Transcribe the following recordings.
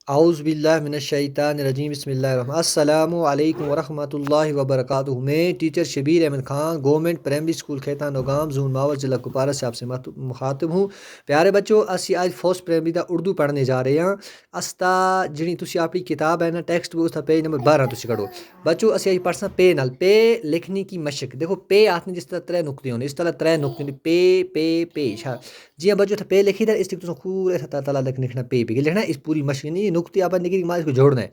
اعوذ باللہ من الشیطان الرجیم بسم اللہ الرحمن السلام علیکم ورحمۃ اللہ وبرکاتہ۔ میں teacher Shabir Ahmed Khan government primary school Khaitan Naugam zone Mawar ضلع کپوارہ سے آپ سے مخاطب ہوں۔ پیارے بچوں، اسی آج فرسٹ پرائمری دا اردو پڑھنے جا رہے ہیں۔ استا جڑی تسی اپنی کتاب ہے نا ٹیکسٹ بک اس پیج نمبر 12 تسی کڑو بچوں۔ اسی آج پڑھنا پے نال پے لکھنے کی مشق۔ دیکھو پے آتے جس طرح 3 نقطے ہونے، اس طرح 3 نقطے ہونے، پے جی ہاں بچوں تھا پے لکھی در اس تک تو خور ایسا تعالیٰ لکھنا پے لکھنا ہے۔ اس پوری مشق نہیں نقطے آپ نے اس کو جوڑنا ہے،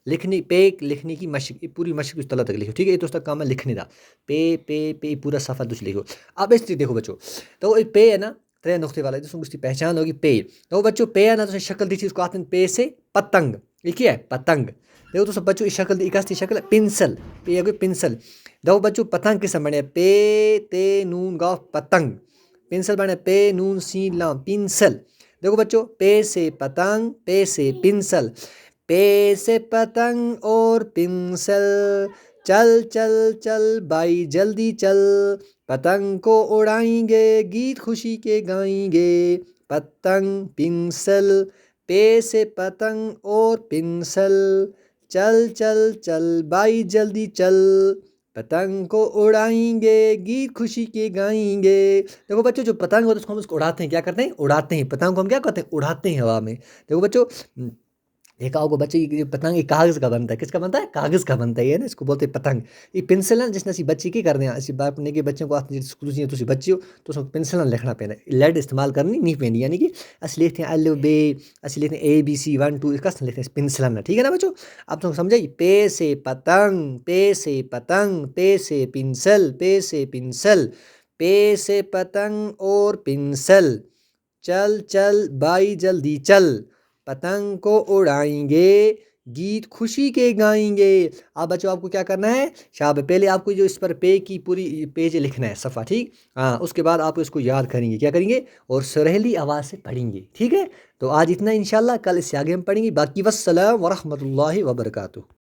لکھنی پے لکھنے کی مشق پوری مشق اس طرح تک لکھو، ٹھیک ہے؟ یہ تو اس کا کام ہے لکھنے دا، پے پورا صفحہ تجھ لکھو۔ اب اس دیکھو بچوں، تو پے ہے نا 3 نقطے والا، جس کی پہچان ہوگی پے۔ تو بچوں پے ہے نا تو شکل دی چیز کو آتے ہیں پے سے پتنگ، لکھی ہے پتنگ۔ دیکھو تو سب بچوں اس شکل دی اکاستی شکل ہے پنسل، پے ہے کوئی پنسل۔ دیکھو بچوں پتنگ کس بنے پے تے نون گاف پتنگ، پنسل بنے پے نون سین لام پنسل۔ دیکھو بچوں پے سے پتنگ، پے سے پنسل، پے سے پتنگ اور پنسل، چل چل چل بھائی جلدی چل، پتنگ کو اڑائیں گے گیت خوشی کے گائیں گے، پتنگ پنسل، پے سے پتنگ اور پنسل، چل چل چل بھائی جلدی چل، پتنگ کو اڑائیں گے گیت خوشی کے گائیں گے۔ دیکھو بچوں جو پتنگ ہوتا ہے اس کو ہم اس کو اڑاتے ہیں، کیا کرتے ہیں؟ اڑاتے ہیں۔ پتنگ کو ہم کیا کرتے ہیں؟ اڑاتے ہیں ہوا میں۔ دیکھو بچوں دیکھا ہوگا بچے یہ پتنگ یہ کاغذ کا بنتا ہے، کس کا بنتا ہے؟ کاغذ کا بنتا ہے، یہ نا اس کو بولتے ہیں پتنگ۔ یہ پنسل ہے جس نے اسی بچے کی کرنے اسی باپ نے کہ بچوں کو اسکول سے تسی بچے ہو تو اس کو پنسل لکھنا پینا، لیڈ استعمال کرنی نہیں پینی، یعنی کہ اسی لکھتے ہیں ال بے، اسی لکھتے ہیں اے بی سی 1 2 اس کا لکھتے ہیں پنسل، ٹھیک ہے نا بچوں؟ اب تم سمجھائی پے سے پتنگ، پے سے پتنگ، پے سے پنسل، پے سے پنسل، پے سے پتنگ اور پنسل، چل چل بھائی جلدی چل، پتنگ کو اڑائیں گے گیت خوشی کے گائیں گے۔ اب بچوں آپ کو کیا کرنا ہے؟ پہلے آپ کو جو اس پر پے کی پوری پیج لکھنا ہے صفحہ، ٹھیک ہاں؟ اس کے بعد آپ اس کو یاد کریں گے، کیا کریں گے؟ اور سریلی آواز سے پڑھیں گے، ٹھیک ہے؟ تو آج اتنا انشاءاللہ، کل اس سے آگے ہم پڑھیں گے باقی۔ والسلام ورحمۃ اللہ وبرکاتہ۔